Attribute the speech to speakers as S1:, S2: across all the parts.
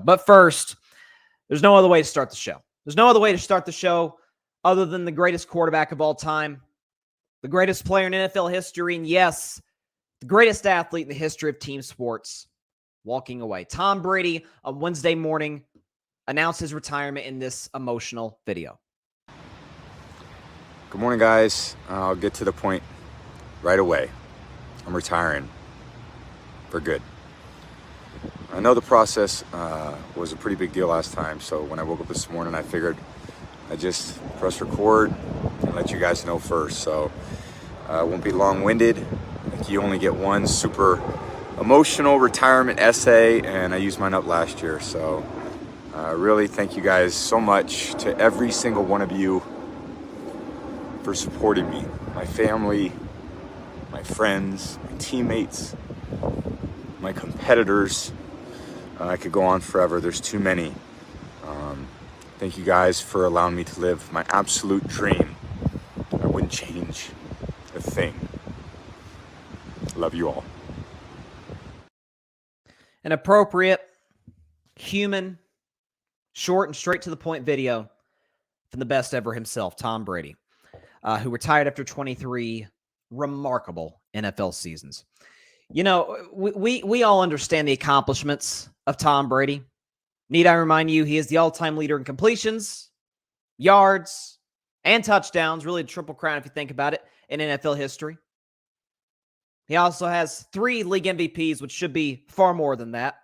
S1: But first, there's no other way to start the show. There's no other way to start the show other than the greatest quarterback of all time, the greatest player in NFL history, and yes, the greatest athlete in the history of team sports, walking away. Tom Brady on Wednesday morning announced his retirement in this emotional video.
S2: Good morning, guys. I'll get to the point right away. I'm retiring for good. I know the process was a pretty big deal last time, so when I woke up this morning, I figured I'd just press record and let you guys know first. So I won't be long-winded. You only get one super emotional retirement essay, and I used mine up last year. So really thank you guys so much, to every single one of you, for supporting me, my family, my friends, my teammates, my competitors. I could go on forever. There's too many. Thank you guys for allowing me to live my absolute dream. I wouldn't change a thing. Love you all.
S1: An appropriate, human, short and straight to the point video from the best ever himself, Tom Brady, who retired after 23 remarkable NFL seasons. You know, we all understand the accomplishments of Tom Brady. Need I remind you, he is the all-time leader in completions, yards, and touchdowns, really a triple crown if you think about it, in NFL history. He also has 3 league MVPs, which should be far more than that.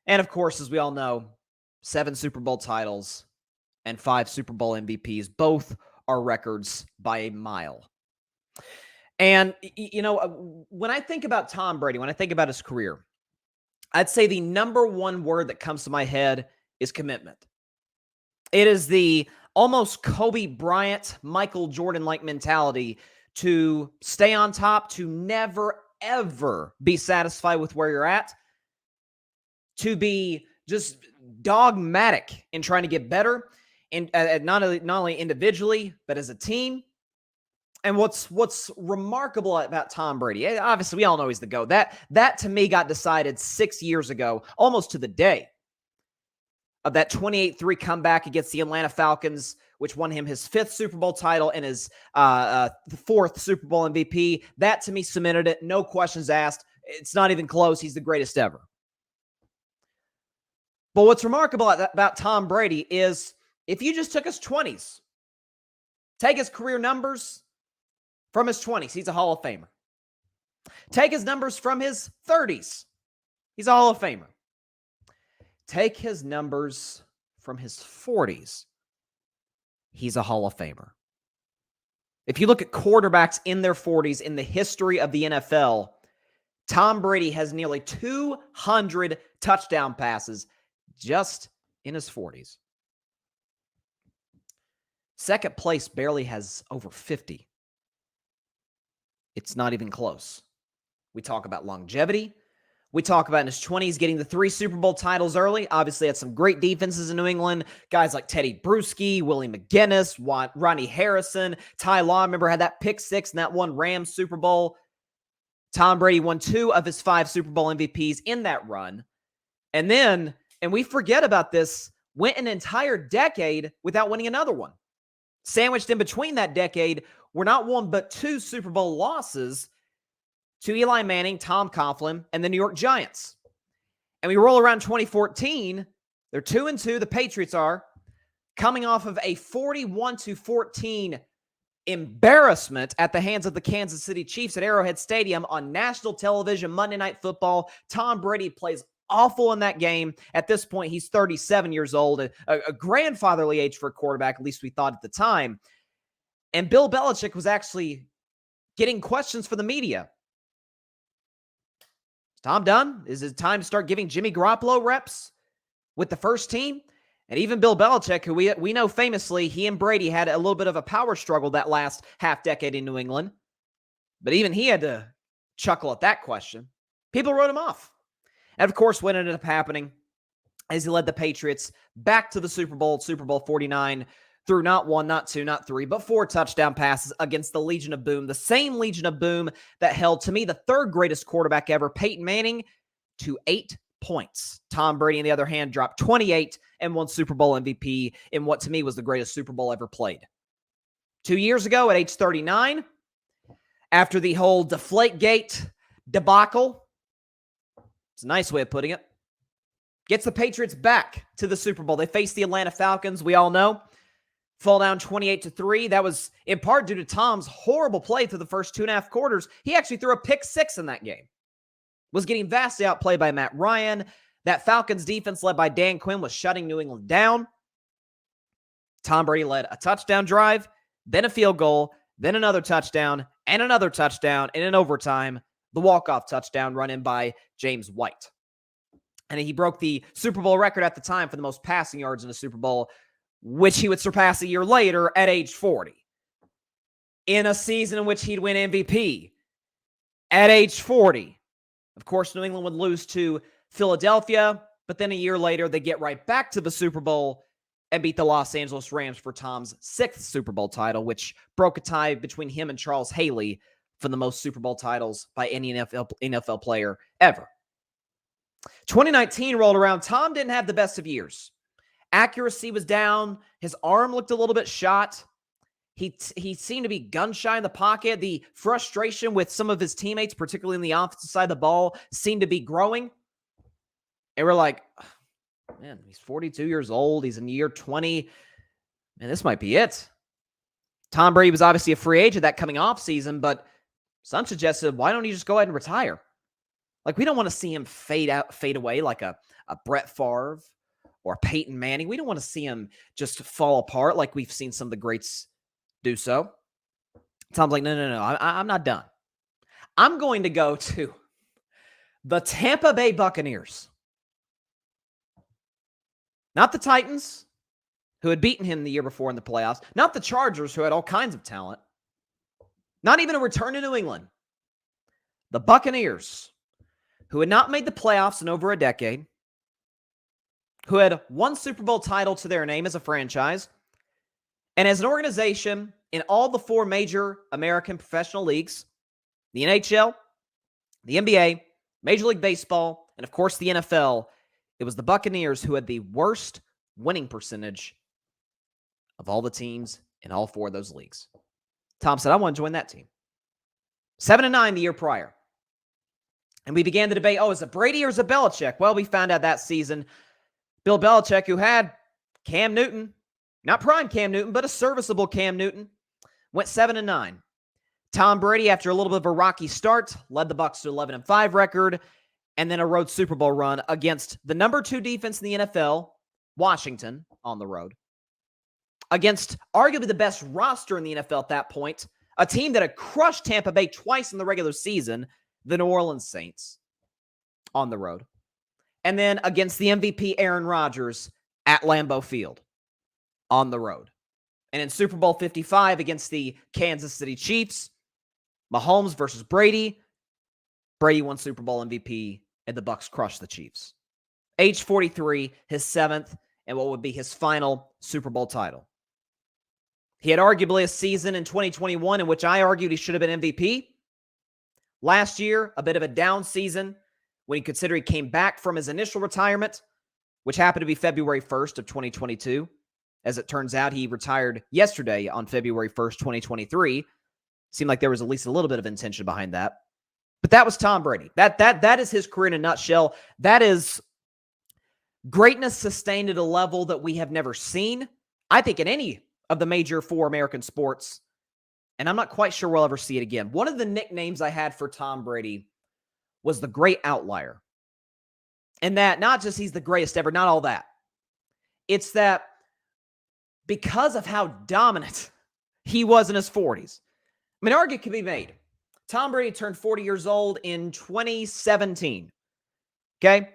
S1: And of course, as we all know, 7 Super Bowl titles and 5 Super Bowl MVPs. Both are records by a mile. And, you know, when I think about Tom Brady, when I think about his career, I'd say the number one word that comes to my head is commitment. It is the almost Kobe Bryant, Michael Jordan-like mentality to stay on top, to never, ever be satisfied with where you're at, to be just dogmatic in trying to get better, and not only individually, but as a team. And what's remarkable about Tom Brady, obviously we all know he's the GOAT. That to me got decided 6 years ago, almost to the day of that 28-3 comeback against the Atlanta Falcons, which won him his 5th Super Bowl title and his 4th Super Bowl MVP. That to me cemented it. No questions asked. It's not even close. He's the greatest ever. But what's remarkable about Tom Brady is if you just took his 20s, take his career numbers from his 20s, he's a Hall of Famer. Take his numbers from his 30s, he's a Hall of Famer. Take his numbers from his 40s, he's a Hall of Famer. If you look at quarterbacks in their 40s in the history of the NFL, Tom Brady has nearly 200 touchdown passes just in his 40s. Second place barely has over 50. It's not even close. We talk about longevity. We talk about in his 20s getting the 3 Super Bowl titles early. Obviously, had some great defenses in New England. Guys like Teddy Bruschi, Willie McGinnis, Ronnie Harrison, Ty Law, remember, had that pick 6 in that one Rams Super Bowl. Tom Brady won 2 of his 5 Super Bowl MVPs in that run. And then, and we forget about this, went an entire decade without winning another one. Sandwiched in between that decade were not one but 2 Super Bowl losses to Eli Manning, Tom Coughlin, and the New York Giants. And we roll around 2014, they're 2-2, the Patriots are, coming off of a 41-14 embarrassment at the hands of the Kansas City Chiefs at Arrowhead Stadium on national television, Monday Night Football. Tom Brady plays awful in that game. At this point, he's 37 years old, a grandfatherly age for a quarterback, at least we thought at the time. And Bill Belichick was actually getting questions for the media. Is Tom done? Is it time to start giving Jimmy Garoppolo reps with the first team? And even Bill Belichick, who we know famously, he and Brady had a little bit of a power struggle that last half decade in New England. But even he had to chuckle at that question. People wrote him off. And of course, what ended up happening is he led the Patriots back to the Super Bowl 49, through not 1, not 2, not 3, but 4 touchdown passes against the Legion of Boom, the same Legion of Boom that held, to me, the 3rd greatest quarterback ever, Peyton Manning, to 8 points. Tom Brady, on the other hand, dropped 28 and won Super Bowl MVP in what to me was the greatest Super Bowl ever played. 2 years ago at age 39, after the whole Deflategate debacle, it's a nice way of putting it, gets the Patriots back to the Super Bowl. They faced the Atlanta Falcons, we all know. Fall down 28-3. That was in part due to Tom's horrible play through the first 2.5 quarters. He actually threw a pick six in that game. Was getting vastly outplayed by Matt Ryan. That Falcons defense led by Dan Quinn was shutting New England down. Tom Brady led a touchdown drive, then a field goal, then another touchdown, and another touchdown, and in overtime, the walk-off touchdown run in by James White. And he broke the Super Bowl record at the time for the most passing yards in a Super Bowl, which he would surpass a year later at age 40. In a season in which he'd win MVP at age 40. Of course, New England would lose to Philadelphia, but then a year later, they get right back to the Super Bowl and beat the Los Angeles Rams for Tom's 6th Super Bowl title, which broke a tie between him and Charles Haley for the most Super Bowl titles by any NFL player ever. 2019 rolled around. Tom didn't have the best of years. Accuracy was down. His arm looked a little bit shot. He seemed to be gun-shy in the pocket. The frustration with some of his teammates, particularly in the offensive side of the ball, seemed to be growing. And we're like, man, he's 42 years old. He's in year 20. Man, this might be it. Tom Brady was obviously a free agent that coming off season, but some suggested, why don't he just go ahead and retire? Like, we don't want to see him fade away like a Brett Favre or Peyton Manning. We don't want to see him just fall apart like we've seen some of the greats do so. Tom's like, no. I'm not done. I'm going to go to the Tampa Bay Buccaneers. Not the Titans, who had beaten him the year before in the playoffs. Not the Chargers, who had all kinds of talent. Not even a return to New England. The Buccaneers, who had not made the playoffs in over a decade, who had one Super Bowl title to their name as a franchise, and as an organization in all the 4 major American professional leagues, the NHL, the NBA, Major League Baseball, and of course the NFL, it was the Buccaneers who had the worst winning percentage of all the teams in all 4 of those leagues. Tom said, I want to join that team. 7-9 the year prior. And we began the debate, is it Brady or is it Belichick? Well, we found out that season, Bill Belichick, who had Cam Newton, not prime Cam Newton, but a serviceable Cam Newton, went 7-9. Tom Brady, after a little bit of a rocky start, led the Bucs to 11-5 record, and then a road Super Bowl run against the number 2 defense in the NFL, Washington, on the road. Against arguably the best roster in the NFL at that point, a team that had crushed Tampa Bay twice in the regular season, the New Orleans Saints, on the road. And then against the MVP Aaron Rodgers at Lambeau Field, on the road. And in Super Bowl 55 against the Kansas City Chiefs, Mahomes versus Brady. Brady won Super Bowl MVP, and the Bucs crushed the Chiefs. Age 43, his 7th, and what would be his final Super Bowl title. He had arguably a season in 2021 in which I argued he should have been MVP. Last year, a bit of a down season when you consider he came back from his initial retirement, which happened to be February 1st of 2022. As it turns out, he retired yesterday on February 1st, 2023. Seemed like there was at least a little bit of intention behind that. But that was Tom Brady. That is his career in a nutshell. That is greatness sustained at a level that we have never seen, I think, in any of the major 4 American sports. And I'm not quite sure we'll ever see it again. One of the nicknames I had for Tom Brady was the great outlier. And that not just he's the greatest ever, not all that. It's that because of how dominant he was in his 40s. I mean, argument can be made. Tom Brady turned 40 years old in 2017. Okay?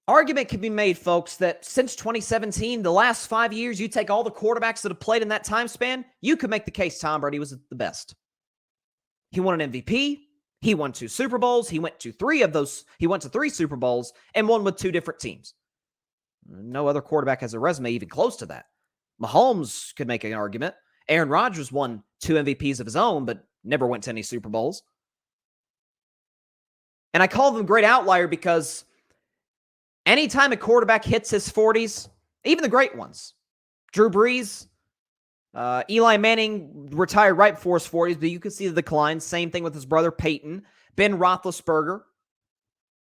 S1: Argument can be made, folks, that since 2017, the last 5 years, you take all the quarterbacks that have played in that time span, you could make the case Tom Brady was the best. He won an MVP. He won 2 Super Bowls. He went to 3 of those. He went to 3 Super Bowls and won with 2 different teams. No other quarterback has a resume even close to that. Mahomes could make an argument. Aaron Rodgers won 2 MVPs of his own, but never went to any Super Bowls. And I call them great outlier because anytime a quarterback hits his 40s, even the great ones, Drew Brees, Eli Manning retired right before his 40s, but you can see the decline. Same thing with his brother Peyton, Ben Roethlisberger.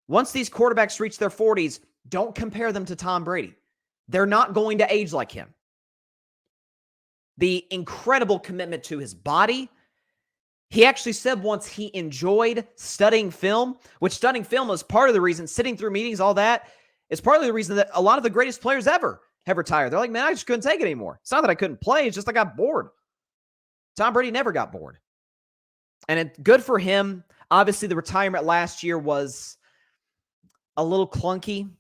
S1: Once these quarterbacks reach their 40s, don't compare them to Tom Brady. They're not going to age like him. The incredible commitment to his body. He actually said once he enjoyed studying film, which studying film is part of the reason, sitting through meetings, all that, is partly the reason that a lot of the greatest players ever have retired. They're like, man, I just couldn't take it anymore. It's not that I couldn't play, it's just I got bored. Tom Brady never got bored. And it's good for him. Obviously, the retirement last year was a little clunky.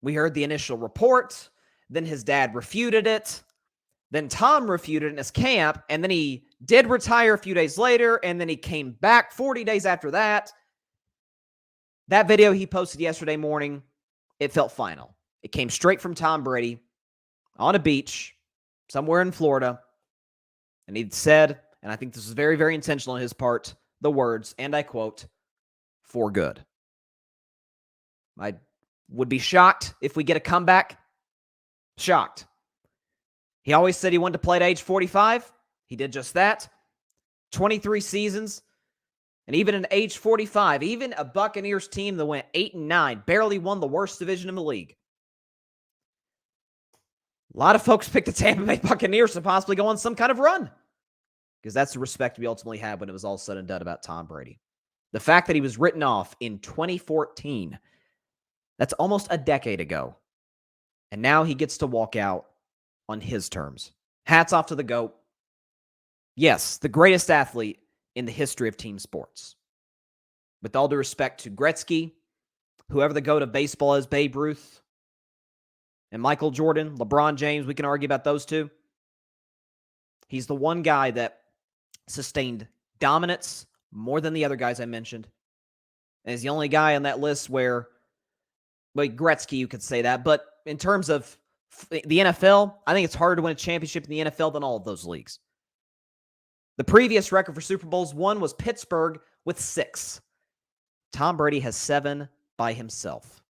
S1: We heard the initial report. Then his dad refuted it. Then Tom refuted it in his camp. And then he did retire a few days later. And then he came back 40 days after that. That video he posted yesterday morning, it felt final. It came straight from Tom Brady on a beach somewhere in Florida. And he said, and I think this is very, very intentional on his part, the words, and I quote, "for good." I would be shocked if we get a comeback. Shocked. He always said he wanted to play at age 45. He did just that. 23 seasons. And even at age 45, even a Buccaneers team that went 8-9, barely won the worst division in the league. A lot of folks picked the Tampa Bay Buccaneers to possibly go on some kind of run, because that's the respect we ultimately had when it was all said and done about Tom Brady. The fact that he was written off in 2014, that's almost a decade ago. And now he gets to walk out on his terms. Hats off to the GOAT. Yes, the greatest athlete in the history of team sports. With all due respect to Gretzky, whoever the GOAT of baseball is, Babe Ruth, and Michael Jordan, LeBron James, we can argue about those two. He's the one guy that sustained dominance more than the other guys I mentioned. And he's the only guy on that list where, like Gretzky, you could say that. But in terms of the NFL, I think it's harder to win a championship in the NFL than all of those leagues. The previous record for Super Bowls won was Pittsburgh with 6. Tom Brady has 7 by himself.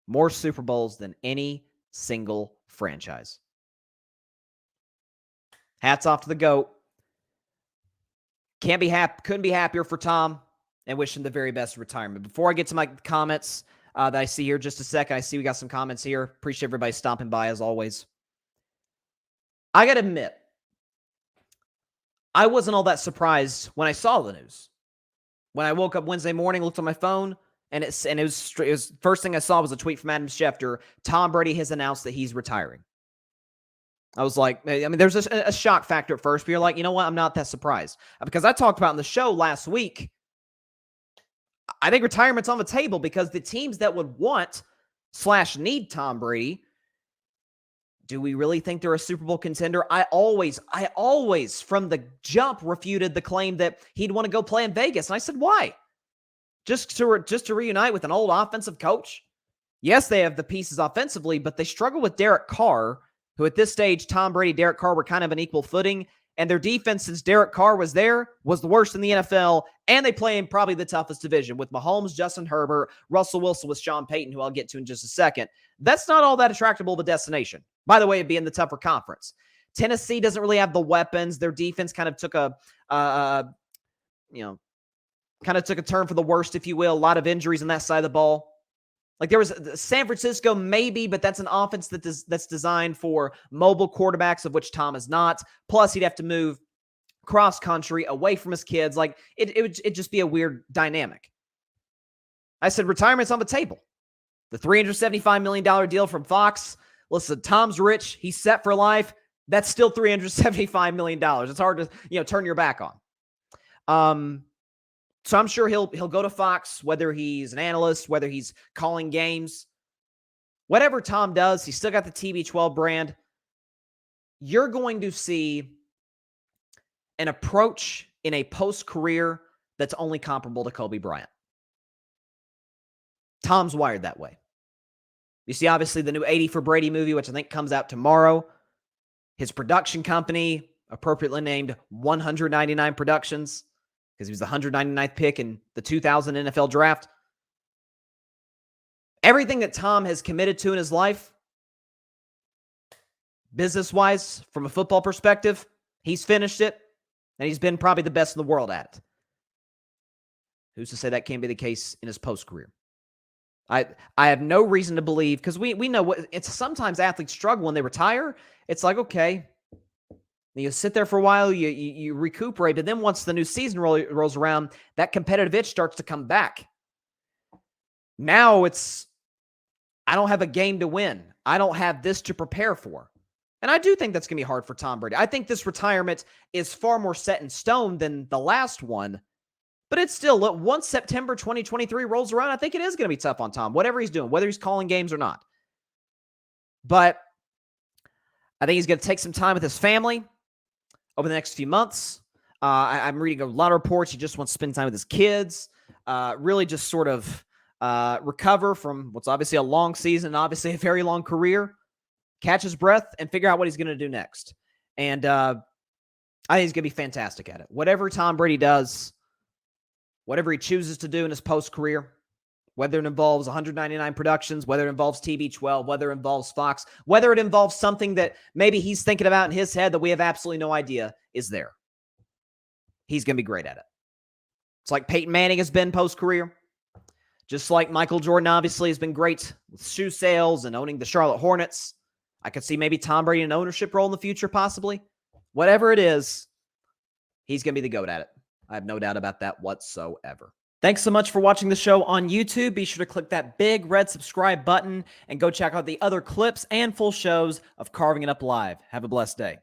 S1: More Super Bowls than any single franchise. Hats off to the GOAT. Couldn't be happier for Tom, and wish him the very best retirement. Before I get to my comments that I see here, just a second. I see we got some comments here. Appreciate everybody stopping by as always. I got to admit, I wasn't all that surprised when I saw the news. When I woke up Wednesday morning, looked on my phone, and it was first thing I saw was a tweet from Adam Schefter. Tom Brady has announced that he's retiring. I was like, I mean, there's a shock factor at first, but you're like, you know what? I'm not that surprised. Because I talked about in the show last week, I think retirement's on the table because the teams that would want / need Tom Brady, do we really think they're a Super Bowl contender? I always from the jump refuted the claim that he'd want to go play in Vegas. And I said, why? Just to reunite with an old offensive coach? Yes, they have the pieces offensively, but they struggle with Derek Carr, who at this stage, Tom Brady, Derek Carr were kind of an equal footing. And their defense, since Derek Carr was there, was the worst in the NFL. And they play in probably the toughest division with Mahomes, Justin Herbert, Russell Wilson with Sean Payton, who I'll get to in just a second. That's not all that attractable of a destination. By the way, it'd be in the tougher conference. Tennessee doesn't really have the weapons. Their defense kind of took a turn for the worst, if you will. A lot of injuries on that side of the ball. Like there was San Francisco, maybe, but that's an offense that's designed for mobile quarterbacks, of which Tom is not. Plus, he'd have to move cross country away from his kids. Like it'd just be a weird dynamic. I said retirement's on the table. The $375 million deal from Fox. Listen, Tom's rich. He's set for life. That's still $375 million. It's hard to turn your back on. So I'm sure he'll go to Fox, whether he's an analyst, whether he's calling games. Whatever Tom does, he's still got the TB12 brand. You're going to see an approach in a post-career that's only comparable to Kobe Bryant. Tom's wired that way. You see, obviously, the new 80 for Brady movie, which I think comes out tomorrow. His production company, appropriately named 199 Productions, because he was the 199th pick in the 2000 NFL draft. Everything that Tom has committed to in his life, business-wise, from a football perspective, he's finished it, and he's been probably the best in the world at it. Who's to say that can't be the case in his post-career? I have no reason to believe, because we know what it's. Sometimes athletes struggle when they retire. It's like, okay, you sit there for a while, you recuperate, but then once the new season rolls around, that competitive itch starts to come back. Now it's, I don't have a game to win. I don't have this to prepare for. And I do think that's going to be hard for Tom Brady. I think this retirement is far more set in stone than the last one. But it's still, once September 2023 rolls around, I think it is going to be tough on Tom, whatever he's doing, whether he's calling games or not. But I think he's going to take some time with his family over the next few months. I'm reading a lot of reports. He just wants to spend time with his kids, really just sort of recover from what's obviously a long season, obviously a very long career, catch his breath, and figure out what he's going to do next. And I think he's going to be fantastic at it. Whatever Tom Brady does, whatever he chooses to do in his post-career, whether it involves 199 productions, whether it involves TB12, whether it involves Fox, whether it involves something that maybe he's thinking about in his head that we have absolutely no idea is there. He's going to be great at it. It's like Peyton Manning has been post-career. Just like Michael Jordan obviously has been great with shoe sales and owning the Charlotte Hornets. I could see maybe Tom Brady in an ownership role in the future, possibly. Whatever it is, he's going to be the GOAT at it. I have no doubt about that whatsoever. Thanks so much for watching the show on YouTube. Be sure to click that big red subscribe button and go check out the other clips and full shows of Carving It Up Live. Have a blessed day.